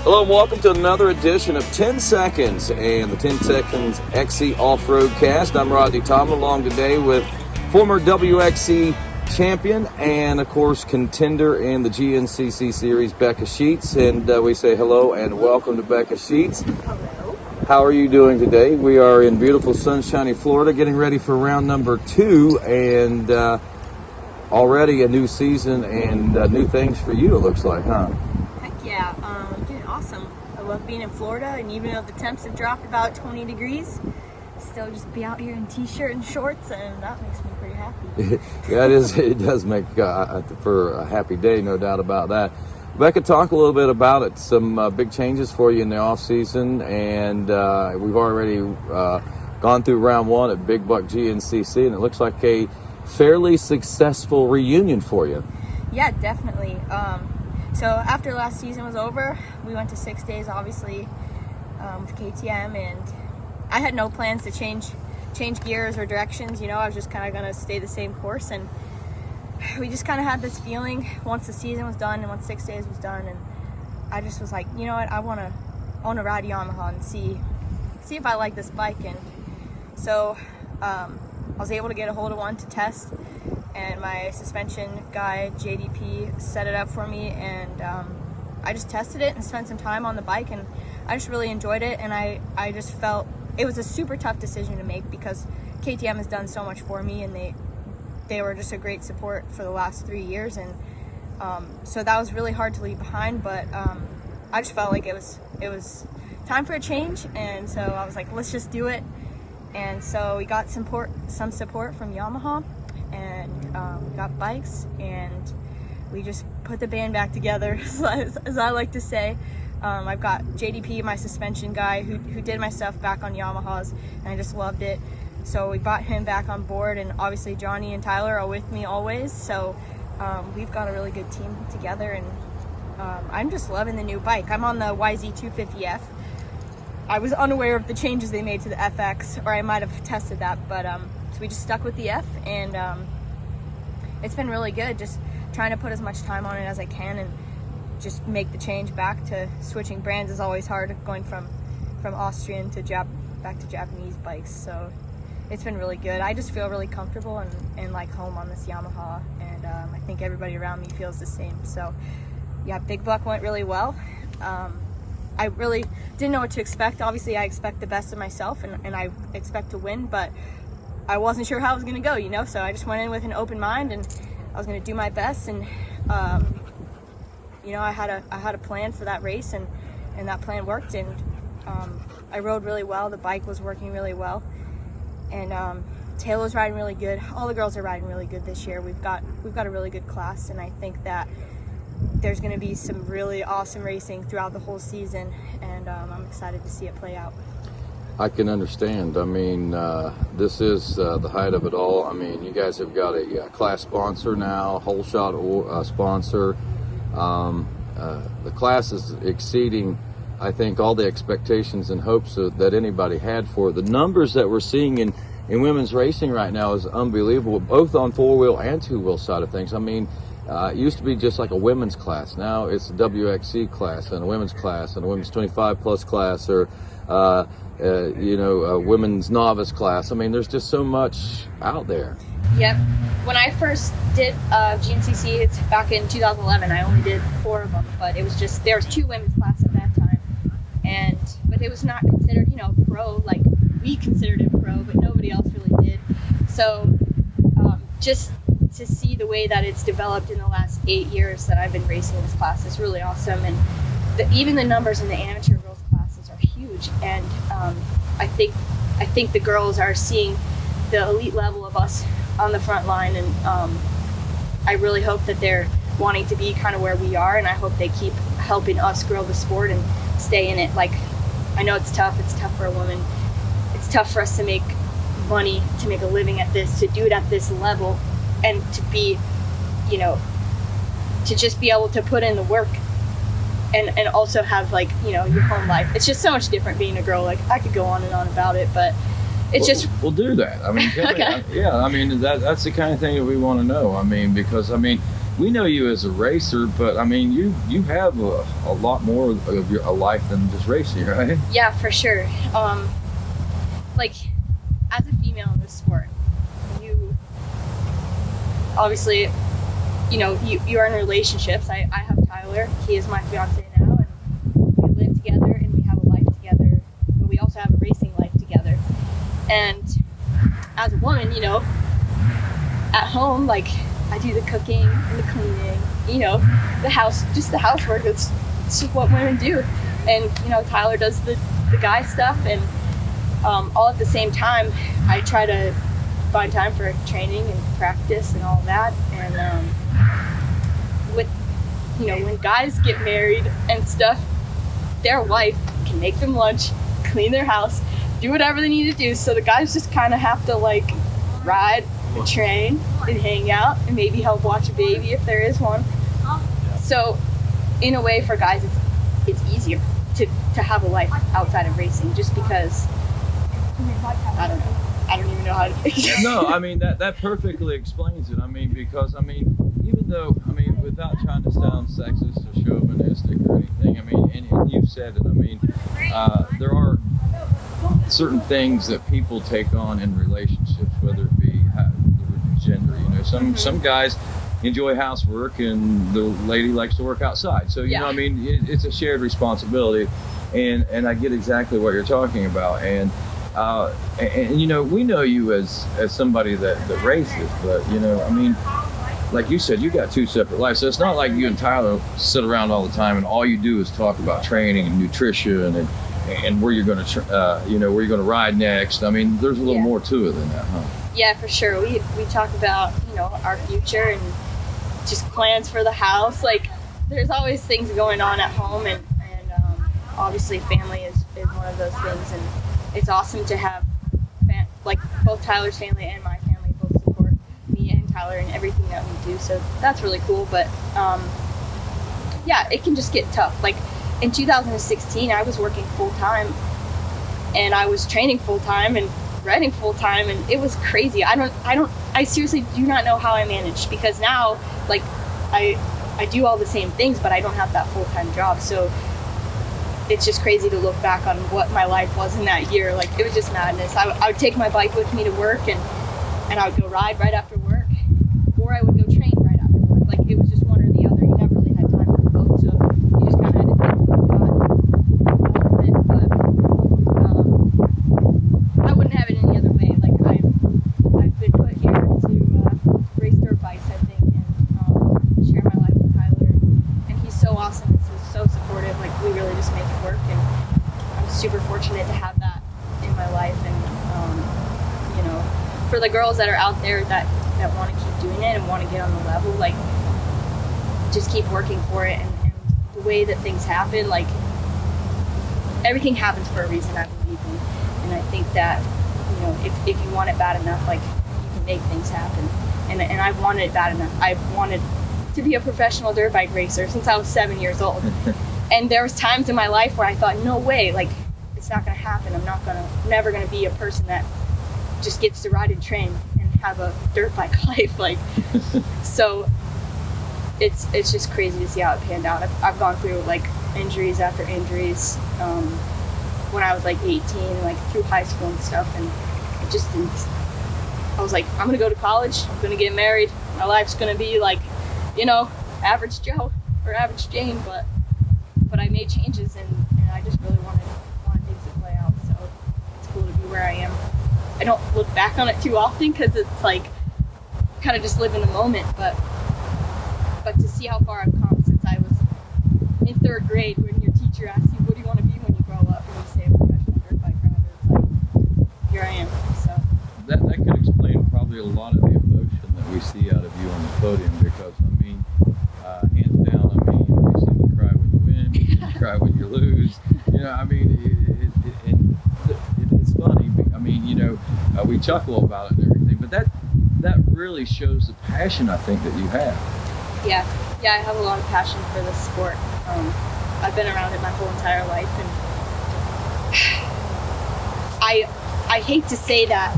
Hello and welcome to another edition of 10 Seconds and the 10 Seconds XC Off-Road Cast. I'm Rodney Tomlin, along today with former WXC champion and, of course, contender in the GNCC series, Becca Sheets. And we say hello and welcome to Becca Sheets. Hello. How are you doing today? We are in beautiful, sunshiny Florida, getting ready for round number 2, and already a new season and new things for you, it looks like, huh? Heck yeah. I'm doing awesome. I love being in Florida, and even though the temps have dropped about 20 degrees, still just be out here in t-shirt and shorts, and that makes me pretty happy. Yeah, it does make for a happy day, no doubt about that. Becca, talk a little bit about it. Some big changes for you in the off season, and we've already gone through round 1 at Big Buck GNCC, and it looks like a fairly successful reunion for you. Yeah, definitely. So after last season was over, we went to 6 days, obviously, with KTM, and I had no plans to change gears or directions. You know, I was just kind of going to stay the same course, and we just kind of had this feeling once the season was done and once 6 days was done, and I just was like, you know what, I want to ride Yamaha and see if I like this bike. And so I was able to get a hold of one to test, and my suspension guy JDP set it up for me, and I just tested it and spent some time on the bike, and I just really enjoyed it. And I just felt it was a super tough decision to make because KTM has done so much for me, and they were just a great support for the last 3 years, and so that was really hard to leave behind. But I just felt like it was time for a change, and so I was like, let's just do it. And so we got some support from Yamaha, and we got bikes, and we just put the band back together, as I like to say. I've got JDP, my suspension guy, who did my stuff back on Yamahas, and I just loved it. So we brought him back on board, and obviously Johnny and Tyler are with me always. So we've got a really good team together, and I'm just loving the new bike. I'm on the YZ250F. I was unaware of the changes they made to the Ep.6, or I might have tested that, but so we just stuck with the F, and it's been really good. Just trying to put as much time on it as I can, and just make the change back to switching brands is always hard, going from Austrian to back to Japanese bikes. So it's been really good. I just feel really comfortable and like home on this Yamaha, and I think everybody around me feels the same. So yeah, Big Buck went really well. I really didn't know what to expect. Obviously, I expect the best of myself, and I expect to win, but I wasn't sure how it was going to go, you know? So I just went in with an open mind, and I was going to do my best, and you know, I had a plan for that race, and that plan worked, and I rode really well. The bike was working really well, and Taylor's riding really good. All the girls are riding really good this year. We've got a really good class, and I think that there's going to be some really awesome racing throughout the whole season, and I'm excited to see it play out. I can understand. I mean, this is the height of it all. I mean, you guys have got a class sponsor now, whole shot sponsor. The class is exceeding, I think, all the expectations and hopes that anybody had for it. The numbers that we're seeing in women's racing right now is unbelievable, both on four-wheel and two-wheel side of things. I mean, it used to be just like a women's class. Now it's a WXC class and a women's class and a women's 25-plus class, or you know, a women's novice class. I mean, there's just so much out there. Yep. When I first did GNCC, it's back in 2011, I only did 4 of them, but it was just, there was 2 women's classes at that time, but it was not considered, you know, pro, like we considered it pro, but nobody else really did. So just to see the way that it's developed in the last 8 years that I've been racing this class is really awesome, and even the numbers in the amateur girls classes are huge, and I think the girls are seeing the elite level of us on the front line, and I really hope that they're wanting to be kind of where we are, and I hope they keep helping us grow the sport and stay in it. Like, I know it's tough for a woman, it's tough for us to make money, to make a living at this, to do it at this level, and to be, you know, to just be able to put in the work and also have, like, you know, your home life. It's just so much different being a girl. Like, I could go on and on about it, but we'll do that. I mean, okay. Yeah, I mean, that's the kind of thing that we want to know. I mean, because, I mean, we know you as a racer, but I mean, you have a lot more of a life than just racing, right? Yeah, for sure. Like, as a female in this sport, you obviously, you know, you are in relationships. I have Tyler. He is my fiance now, and we live together and we have a life together, but we also have a racing life together. And as a woman, you know, at home, like, I do the cooking and the cleaning, you know, the housework. It's just what women do. And, you know, Tyler does the guy stuff, and all at the same time, I try to find time for training and practice and all that. And with, you know, when guys get married and stuff, their wife can make them lunch, clean their house, do whatever they need to do. So the guys just kind of have to, like, ride and train and hang out and maybe help watch a baby if there is one. So in a way, for guys, it's easier to have a life outside of racing, just because I don't even know how to. No, I mean that perfectly explains it. I mean, because I mean, even though, I mean, without trying to sound sexist or chauvinistic or anything, I mean, and you've said it. I mean, there are certain things that people take on in relationships, whether it be gender. You know, some guys enjoy housework and the lady likes to work outside. So you know, I mean, it's a shared responsibility, and I get exactly what you're talking about. And you know, we know you as somebody that races, but you know, I mean, like you said, you got two separate lives. So it's not like you and Tyler sit around all the time and all you do is talk about training and nutrition and where you're going to, you know, where you're going to ride next. I mean, there's a little more to it than that, huh? Yeah, for sure. We talk about, you know, our future and just plans for the house. Like, there's always things going on at home, and obviously family is one of those things, and it's awesome to have like both Tyler's family and my family both support me and Tyler in everything that we do. So that's really cool. But yeah, it can just get tough. Like in 2016, I was working full time, and I was training full time and riding full time, and it was crazy. I seriously do not know how I managed, because now, like, I do all the same things, but I don't have that full-time job. So it's just crazy to look back on what my life was in that year. Like, it was just madness. I would take my bike with me to work, and I would go ride right after work, or I would go train right after work. Like, it was just one or the other. You never really had time for both, so you just kind of had to take what you got with it. But I wouldn't have it any other way. Like, I've been put here to race dirt bikes, I think, and share my life with Tyler. And he's so awesome and so supportive. Like, we really just make it work, and I'm super fortunate to have that in my life. And you know, for the girls that are out there that want to keep doing it and want to get on the level, like, just keep working for it. And the way that things happen, like, everything happens for a reason, I believe in. And I think that, you know, if you want it bad enough, like, you can make things happen. And I wanted it bad enough. I wanted to be a professional dirt bike racer since I was 7 years old. And there was times in my life where I thought, no way, like, it's not going to happen. I'm never going to be a person that just gets to ride and train and have a dirt bike life. Like, so it's just crazy to see how it panned out. I've gone through, like, injuries after injuries when I was like 18, like through high school and stuff, and it just didn't. I was like, I'm gonna go to college, I'm gonna get married, my life's gonna be like, you know, average Joe or average Jane, but I made changes, and I just really wanted things to play out. So it's cool to be where I am. I don't look back on it too often, because it's like kind of just live in the moment, but to see how far I've come since I was in 3rd grade, when your teacher asks you, what do you want to be when you grow up, and you say a professional dirt bike rider, it's like, here I am. So that could explain probably a lot of the emotion that we see out of you on the podium, because I mean, hands down, I mean, we see you cry when you win, we see you cry when you lose. You know, I mean, it's funny. I mean, you know, we chuckle about it and everything, but that really shows the passion, I think, that you have. Yeah, I have a lot of passion for this sport. I've been around it my whole entire life, and I hate to say that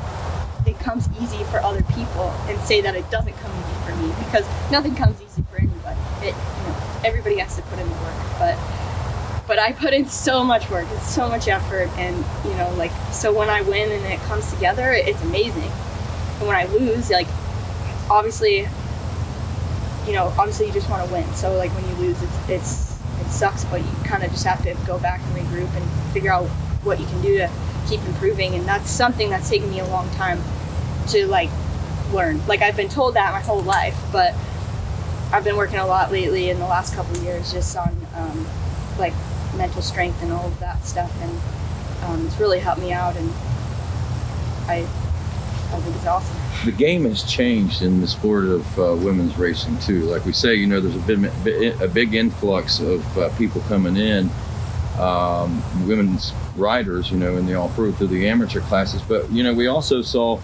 it comes easy for other people and say that it doesn't come easy for me, because nothing comes easy for everybody has to put in the work, but I put in so much work. It's so much effort, and so when I win and it comes together, it's amazing. And when I lose, like obviously you just want to win. So like when you lose, it sucks, but you kind of just have to go back and regroup and figure out what you can do to keep improving. And that's something that's taken me a long time to like learn. Like I've been told that my whole life, but I've been working a lot lately in the last couple of years just on like mental strength and all of that stuff, and it's really helped me out, and I think it's awesome. The game has changed in the sport of women's racing too. Like we say, there's a big influx of people coming in, women's riders, in the off-road through the amateur classes. But we also saw,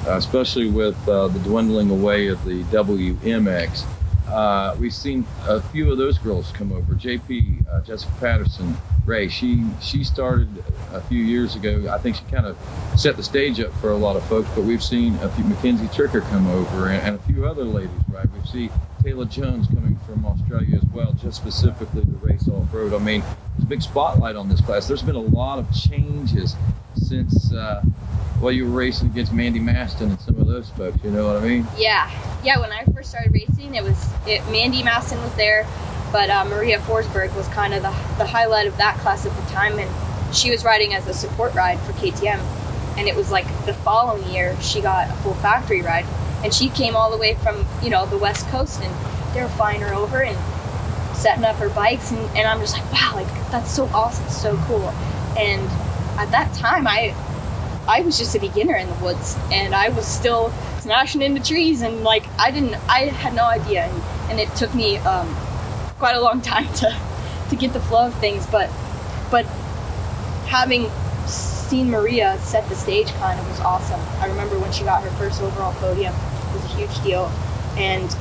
especially with the dwindling away of the WMX, we've seen a few of those girls come over. JP, Jessica Patterson, Ray, she started a few years ago. I think she kind of set the stage up for a lot of folks, but we've seen a few, Mackenzie Tricker come over, and a few other ladies, right? We see Taylor Jones coming from Australia as well, just specifically to race off-road. I mean, there's a big spotlight on this class. There's been a lot of changes since, you were racing against Mandy Maston and some of those folks, you know what I mean? Yeah, when I first started racing, Mandy Maston was there, but Maria Forsberg was kind of the highlight of that class at the time, and she was riding as a support ride for KTM, and it was like the following year she got a full factory ride, and she came all the way from the West Coast, and they were flying her over and setting up her bikes, and I'm just like, wow, like that's so awesome, so cool. And at that time I was just a beginner in the woods, and I was still smashing into trees, and like I had no idea, and it took me quite a long time to get the flow of things, but having seen Maria set the stage kind of was awesome. I remember when she got her first overall podium, it was a huge deal, and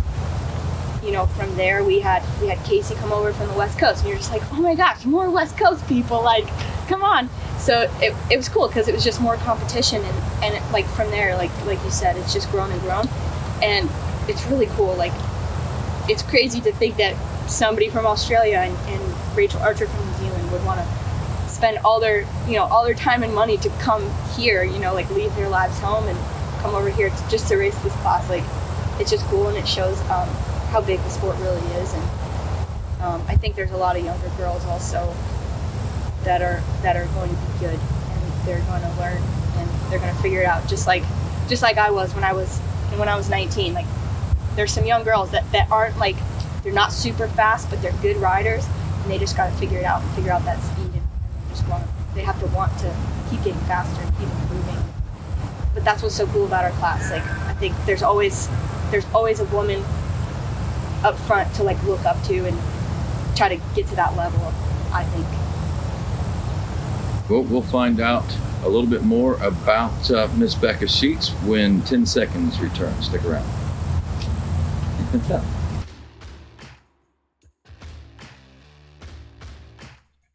from there we had Casey come over from the West Coast, and you're just like, oh my gosh, more West Coast people, like come on. So it was cool because it was just more competition, and like from there, like you said, it's just grown and grown, and it's really cool. Like it's crazy to think that somebody from Australia and Rachel Archer from New Zealand would want to spend all their time and money to come here, like leave their lives home and come over here just to race this class. Like it's just cool, and it shows how big the sport really is. And I think there's a lot of younger girls also that are going to be good, and they're going to learn, and they're going to figure it out, just like I was when I was 19. Like there's some young girls that aren't like, they're not super fast, but they're good riders, and they just got to figure it out and figure out that speed, and they have to want to keep getting faster and keep improving. But that's what's so cool about our class. Like I think there's always a woman up front to like look up to and try to get to that level, I think. Well, we'll find out a little bit more about Miss Becca Sheets when 10 seconds return. Stick around.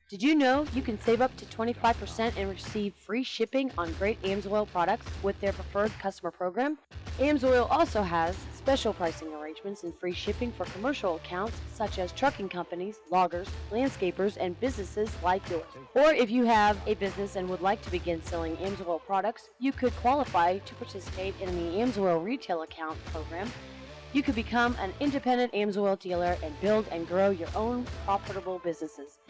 Did you know you can save up to 25% and receive free shipping on great AMSOIL products with their preferred customer program? AMSOIL also has special pricing arrangements and free shipping for commercial accounts such as trucking companies, loggers, landscapers, and businesses like yours. Or if you have a business and would like to begin selling AMSOIL products, you could qualify to participate in the AMSOIL Retail Account program. You could become an independent AMSOIL dealer and build and grow your own profitable businesses.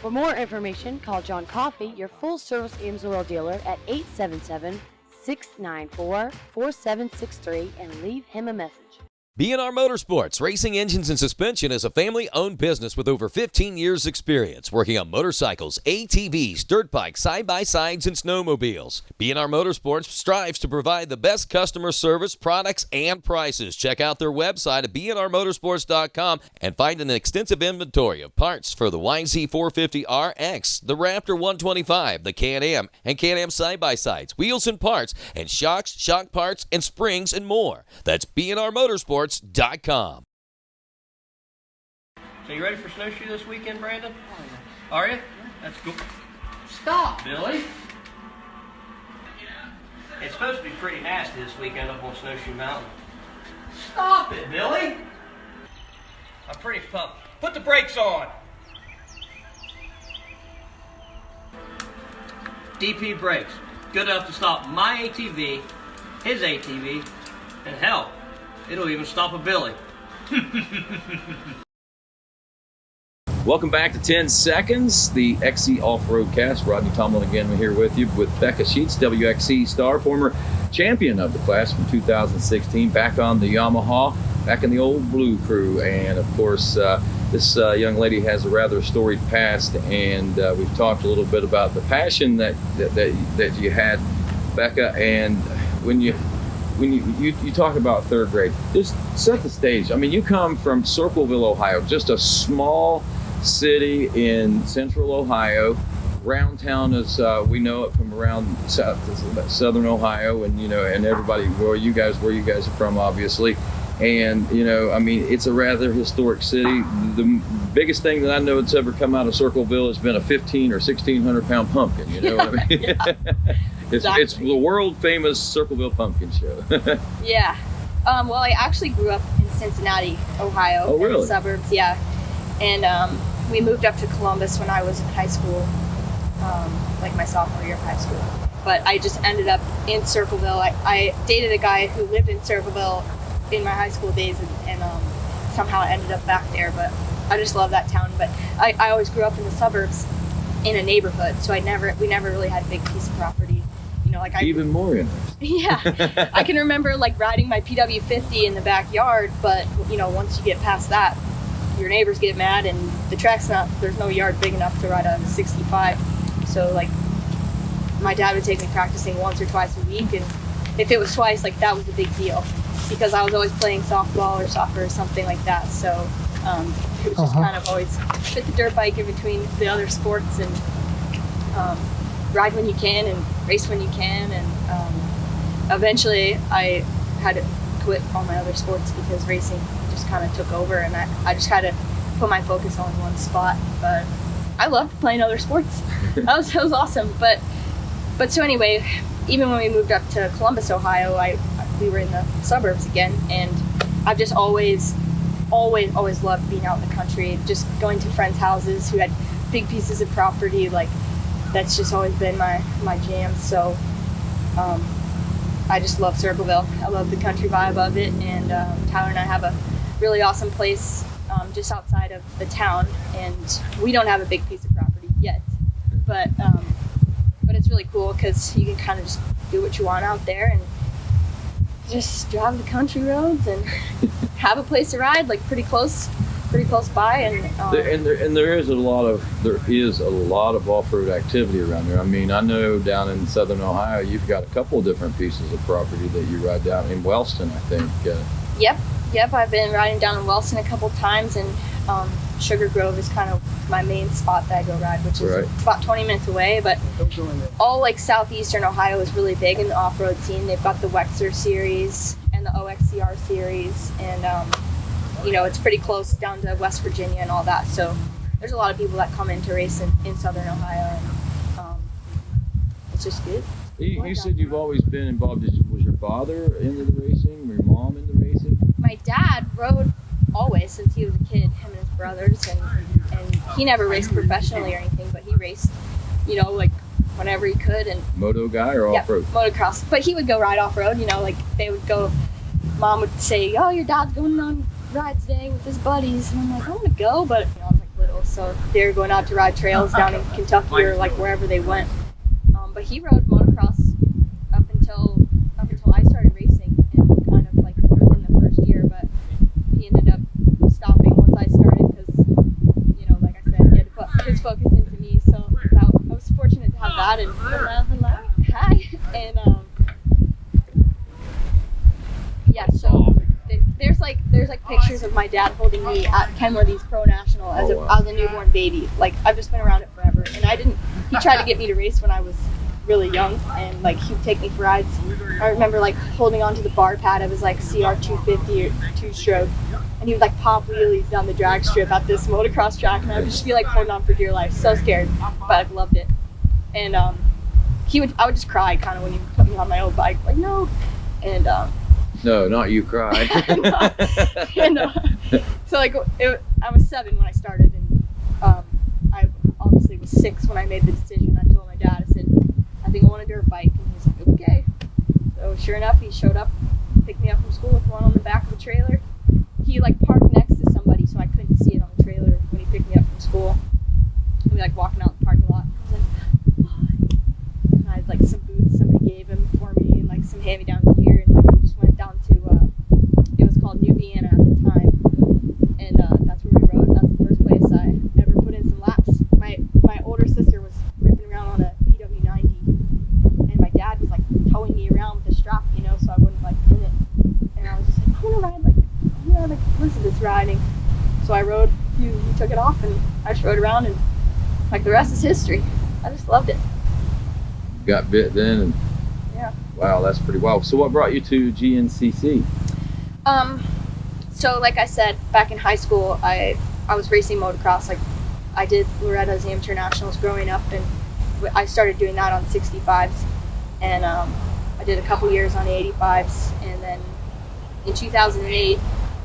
For more information, call John Coffey, your full-service AMSOIL dealer, at 877-694-4763 and leave him a message. B&R Motorsports Racing Engines and Suspension is a family-owned business with over 15 years' experience working on motorcycles, ATVs, dirt bikes, side-by-sides, and snowmobiles. B&R Motorsports strives to provide the best customer service, products, and prices. Check out their website at bnrmotorsports.com and find an extensive inventory of parts for the YZ450RX, the Raptor 125, the Can-Am, and Can-Am side-by-sides, wheels and parts, and shocks, shock parts, and springs, and more. That's bnrmotorsports.com. So you ready for snowshoe this weekend, Brandon? Oh, yeah. Are you? That's cool. Stop, Billy. It's supposed to be pretty nasty this weekend up on Snowshoe Mountain. Stop it, Billy. My pretty pup. Put the brakes on. DP brakes. Good enough to stop my ATV, his ATV, and hell, it'll even stop a Billy. Welcome back to 10 Seconds, the XC Off-Road Cast. Rodney Tomlin again here with you with Becca Sheets, WXC star, former champion of the class from 2016, back on the Yamaha, back in the old Blue Crew. And of course, this young lady has a rather storied past, and we've talked a little bit about the passion that you had, Becca. And when you talk about third grade, just set the stage. I mean, you come from Circleville, Ohio, just a small city in central Ohio. Round town, as we know it from around southern Ohio, and and everybody where you guys are from, obviously. And I mean, it's a rather historic city. The biggest thing that I know that's ever come out of Circleville has been a 1,500 or 1,600 pound pumpkin. You know what I mean? Yeah, It's the world famous Circleville Pumpkin Show. Yeah. Well, I actually grew up in Cincinnati, Ohio. Oh, really? In the suburbs, yeah. And we moved up to Columbus when I was in high school, like my sophomore year of high school. But I just ended up in Circleville. I dated a guy who lived in Circleville in my high school days, and somehow I ended up back there. But I just love that town. But I always grew up in the suburbs in a neighborhood, so we never really had a big piece of property. Even more interesting. Yeah, I can remember like riding my PW50 in the backyard, but once you get past that, your neighbors get mad, and there's no yard big enough to ride a 65. So like, my dad would take me practicing once or twice a week, and if it was twice, like that was a big deal, because I was always playing softball or soccer or something like that. So it was just kind of always fit the dirt bike in between the other sports, and ride when you can and race when you can. And eventually I had to quit all my other sports because racing just kind of took over, and I just had to put my focus on one spot. But I loved playing other sports. that was awesome. But so anyway, even when we moved up to Columbus, Ohio, we were in the suburbs again, and I've just always loved being out in the country, just going to friends' houses who had big pieces of property. Like, that's just always been my jam. So I just love Circleville. I love the country vibe of it, and Tyler and I have a really awesome place just outside of the town, and we don't have a big piece of property yet, but it's really cool because you can kind of just do what you want out there and just drive the country roads and have a place to ride, like pretty close by. And there is a lot of off-road activity around there. I mean, I know down in southern Ohio, you've got a couple of different pieces of property that you ride down in Wellston, I think. Yep. I've been riding down in Wellston a couple times, and Sugar Grove is kind of my main spot that I go ride, which is about 20 minutes away. But all like southeastern Ohio is really big in the off-road scene. They've got the Wexer series and the OXCR series, and it's pretty close down to West Virginia and all that. So there's a lot of people that come in to race in southern Ohio, and it's just good. You said you've always been involved. Was your father into the racing? Your mom into racing? My dad rode always since he was a kid, him and his brothers, and he never raced professionally or anything, but he raced, like whenever he could. And moto guy or off-road? Motocross. But he would go ride off-road, like they would go, Mom would say, oh, your dad's going on ride today with his buddies, and I'm like, I want to go, but I was like little, so they were going out to ride trails down in Kentucky or like wherever they went. But he rode motocross up until I started racing, and kind of like within the first year. But he ended up stopping once I started because, like I said, he had to put his focus into me. So I was fortunate to have that. And hello, hi, and yeah. So there's like pictures of my dad holding me at Kenworthy's Pro National as a newborn baby. Like, I've just been around it forever, and he tried to get me to race when I was really young, and like he'd take me for rides. I remember like holding onto the bar pad of his like CR250 or 2-stroke, and he would like pop wheelies down the drag strip at this motocross track, and I would just be like holding on for dear life, so scared, but I loved it. And I would just cry kind of when he put me on my old bike, like no, and no, not you cry. and, so So like I was 7 when I started, and I obviously was 6 when I made the decision. I told my dad, I said, I think I want a dirt bike, and he's like, okay. So sure enough, he showed up, picked me up from school with one on the back of the trailer. He like parked next to somebody, so I couldn't see it on the trailer when he picked me up from school. And we like walking out in the parking lot. I was like, what? And I had like some boots somebody gave him for me, and like some hand-me-down gear, and like we just went down to it was called New Vienna at the time, and that's where we rode. That's the first place I ever put in some laps. My older sister was ripping around on a PW90, and my dad was like towing me around with a strap, you know, so I wouldn't like in it. And I was just like, I want to ride like listen to this riding. So I rode. He took it off, and I just rode around, and like the rest is history. I just loved it. Got bit then, and Yeah. wow, that's pretty wild. So what brought you to GNCC? So like I said, back in high school, I was racing motocross. Like I did Loretta's Amateur Nationals growing up, and I started doing that on 65s, and I did a couple years on the 85s, and then in 2008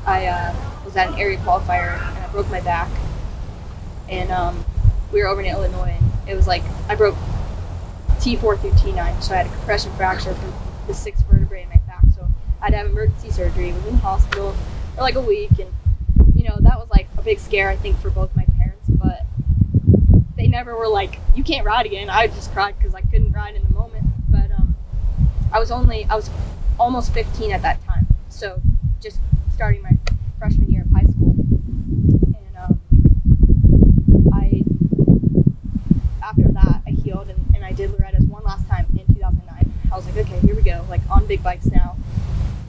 I was at an area qualifier, and I broke my back, and we were over in Illinois, and it was like I broke T4 through T9, so I had a compression fracture from the 6th vertebrae in my back, so I had to have emergency surgery. I was in the hospital for like a week, and you know, that was like a big scare, I think, for both my parents, but they never were like, you can't ride again. I just cried because I couldn't ride in the moment, but I was almost 15 at that time, so just starting my freshman year of high school, and after that I healed, and I did Loretta's one last time in 2009. I was like, okay, here we go, like on big bikes now.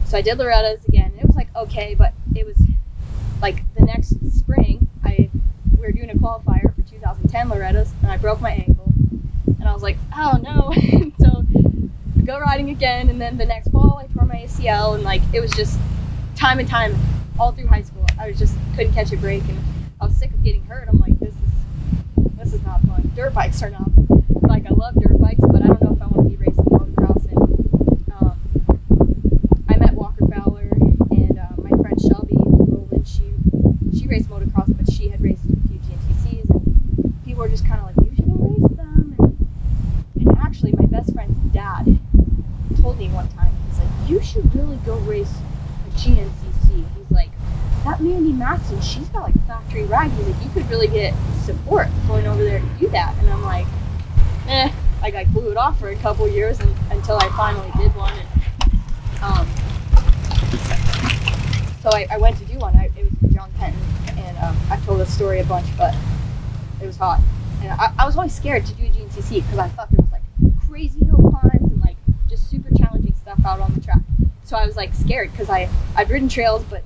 So I did Loretta's again, and it was like okay, but it was like the next spring we were doing a qualifier for 2010 Loretta's, and I broke my ankle, and I was like, oh no. So I go riding again, and then the next fall I tore my ACL, and like it was just time and time all through high school. I just couldn't catch a break, and I was sick of getting hurt. I'm like, this is not fun. Dirt bikes are not, like, I love dirt bikes, but I don't know if I want to be racing motocross. And I met Walker Fowler, and my friend Shelby Rowland, she raced motocross, but she had raced a few GNCCs, and people were just kind of like, you should go race them. And actually my best friend's dad told me one time, he's like, you should really go race a GNCC. He's like, that Mandy Matson, she's got like factory ride. He's like, you could really get support going over there to do that. And I'm like, like I blew it off for a couple years until I finally did one. And so I went to do one. It was with John Penton, and I've told this story a bunch, but it was hot. And I was always scared to do a GNCC because I thought there was like crazy hill climbs and like just super challenging stuff out on the track. So I was like scared because I've ridden trails, but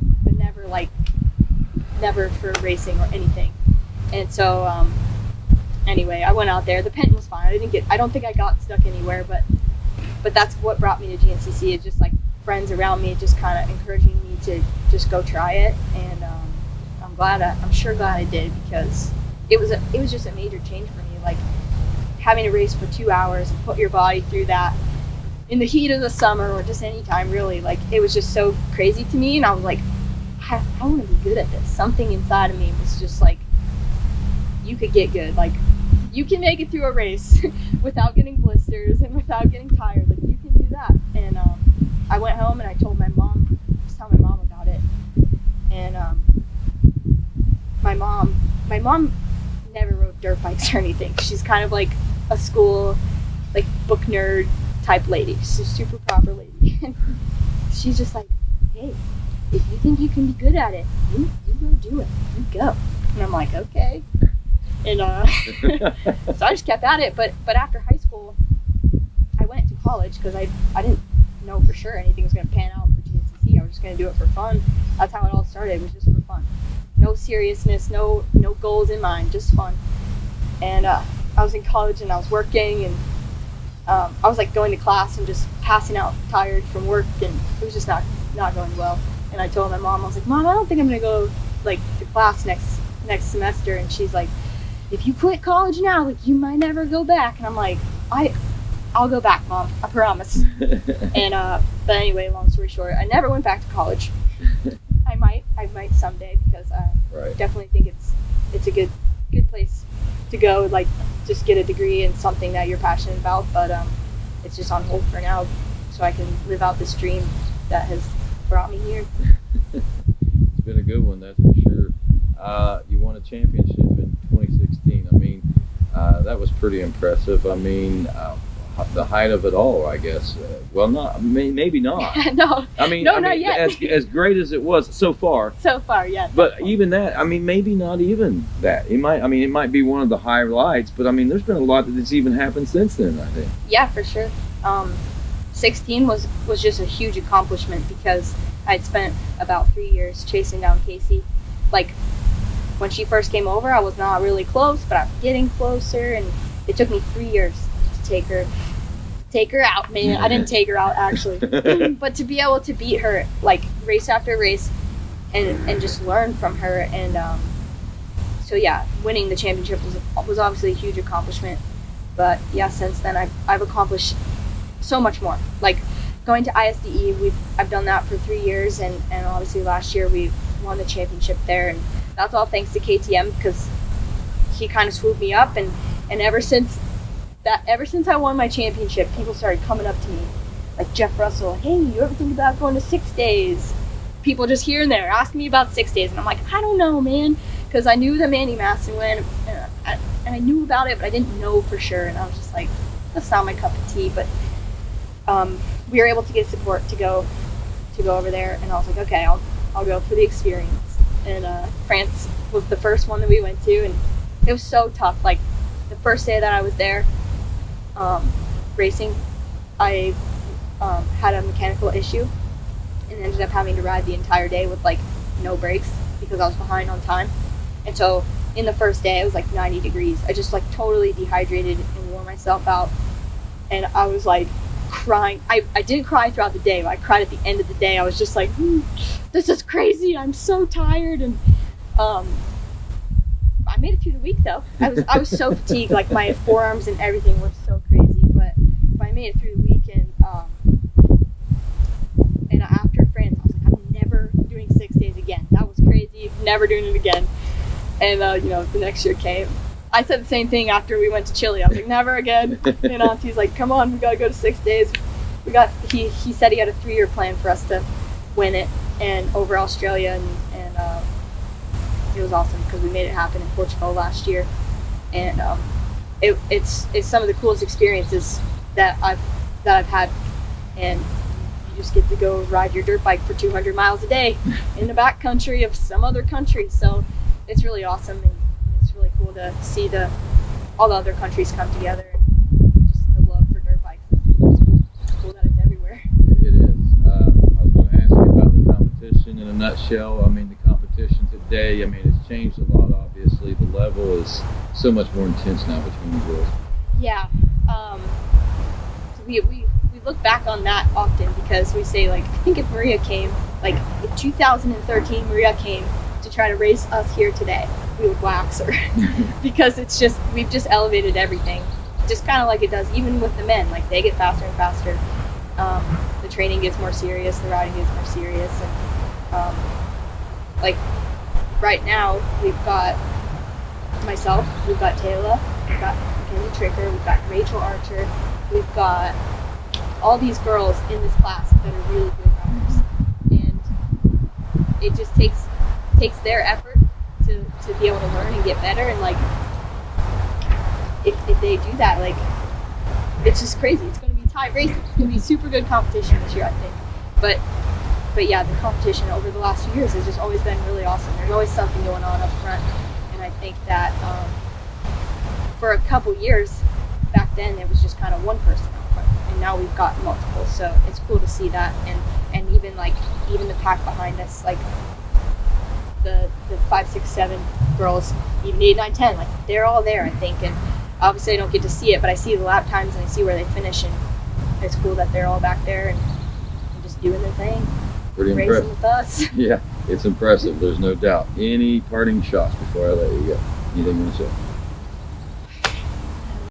never for racing or anything. And so anyway, I went out there. The Penton was fine. I don't think I got stuck anywhere, but that's what brought me to GNCC. It's just like friends around me just kind of encouraging me to just go try it, and I'm sure glad I did, because it was just a major change for me, like having to race for 2 hours and put your body through that in the heat of the summer, or just any time really. Like, it was just so crazy to me, and I was like, I want to be good at this. Something inside of me was just like, you could get good. Like, you can make it through a race without getting blisters and without getting tired. Like, you can do that. And I went home and I told my mom, just tell my mom about it. And my mom never rode dirt bikes or anything. She's kind of like a school, like, book nerd type lady. She's a super proper lady. She's just like, hey, if you think you can be good at it, you go do it. You go. And I'm like, okay. And so I just kept at it. But after high school, I went to college because I didn't know for sure anything was going to pan out for GNCC. I was just going to do it for fun. That's how it all started. It was just for fun. No seriousness, no goals in mind, just fun. And I was in college and I was working, and I was like going to class and just passing out tired from work, and it was just not going well. And I told my mom, I was like, Mom, I don't think I'm gonna go like to class next semester. And she's like, if you quit college now, like, you might never go back. And I'm like, I'll go back, Mom, I promise. And but anyway, long story short, I never went back to college. I might someday, because I Right. definitely think it's a good place to go, like just get a degree in something that you're passionate about. But it's just on hold for now, so I can live out this dream that has brought me here. It's been a good one, that's for sure. You won a championship in 2016. I mean, that was pretty impressive. I mean, the height of it all, I guess. Well, not maybe not. No, I mean, not yet. as great as it was so far. So far, yeah. But even that, I mean, maybe not even that. It might be one of the highlights. But I mean, there's been a lot that's even happened since then, I think. Yeah, for sure. 16 was just a huge accomplishment, because I'd spent about 3 years chasing down Casey. Like, when she first came over, I was not really close, but I was getting closer, and it took me 3 years to take her out. Man, I didn't take her out, actually. But to be able to beat her, like, race after race, and just learn from her. And so yeah, winning the championship was obviously a huge accomplishment. But yeah, since then I've accomplished so much more. Like, going to ISDE, I've done that for 3 years, and obviously last year we won the championship there, and that's all thanks to KTM, because he kind of swooped me up, and ever since I won my championship, people started coming up to me, like Jeff Russell, hey, you ever think about going to 6 days? People just here and there ask me about 6 days, and I'm like, I don't know, man, because I knew that Mandy Masson went, and I knew about it, but I didn't know for sure, and I was just like, that's not my cup of tea. But we were able to get support to go over there, and I was like, okay, I'll go for the experience. And France was the first one that we went to, and it was so tough. Like, the first day that I was there racing, I had a mechanical issue and ended up having to ride the entire day with like no brakes, because I was behind on time. And so in the first day, it was like 90 degrees. I just like totally dehydrated and wore myself out, and I was like crying. I didn't cry throughout the day, but I cried at the end of the day. I was just like, this is crazy, I'm so tired. And I made it through the week though. I was so fatigued, like my forearms and everything were so crazy, but I made it through the week. And after France, I was like, I'm never doing 6 days again. That was crazy, never doing it again. And the next year came. I said the same thing after we went to Chile. I was like, never again. And Auntie's like, come on, we gotta go to 6 days. He said he had a 3-year plan for us to win it, and over Australia, and it was awesome, because we made it happen in Portugal last year. And it's some of the coolest experiences that I've had. And you just get to go ride your dirt bike for 200 miles a day in the backcountry of some other country. So it's really awesome, and it's really cool to see all the other countries come together, and just the love for dirt bikes. It's cool that it's everywhere. It is. I was going to ask you about the competition in a nutshell. I mean, the competition today, I mean, it's changed a lot, obviously. The level is so much more intense now between the girls. Yeah. We look back on that often, because we say, like, I think if Maria came, like in 2013, Maria came to try to race us here today, we would wax her. Because we've just elevated everything, just kind of like it does even with the men. Like, they get faster and faster. The training gets more serious, the riding gets more serious, and like right now we've got myself, we've got Taylor, we've got Mackenzie Tricker, we've got Rachel Archer, we've got all these girls in this class that are really good riders, and it just takes their effort to be able to learn and get better. And like, if they do that, like, it's just crazy. It's going to be tight racing. It's going to be super good competition this year, I think. But yeah, the competition over the last few years has just always been really awesome. There's always something going on up front, and I think that for a couple years back then, it was just kind of one person out front, and now we've got multiple. So it's cool to see that, and even the pack behind us, like the 5, 6, 7 girls, even 8, 9, 10, like, they're all there, I think. And obviously I don't get to see it, but I see the lap times and I see where they finish, and it's cool that they're all back there and just doing their thing. Pretty racing impressive with us. Yeah, it's impressive. There's no doubt. Any parting shots before I let you go? Anything you want to say?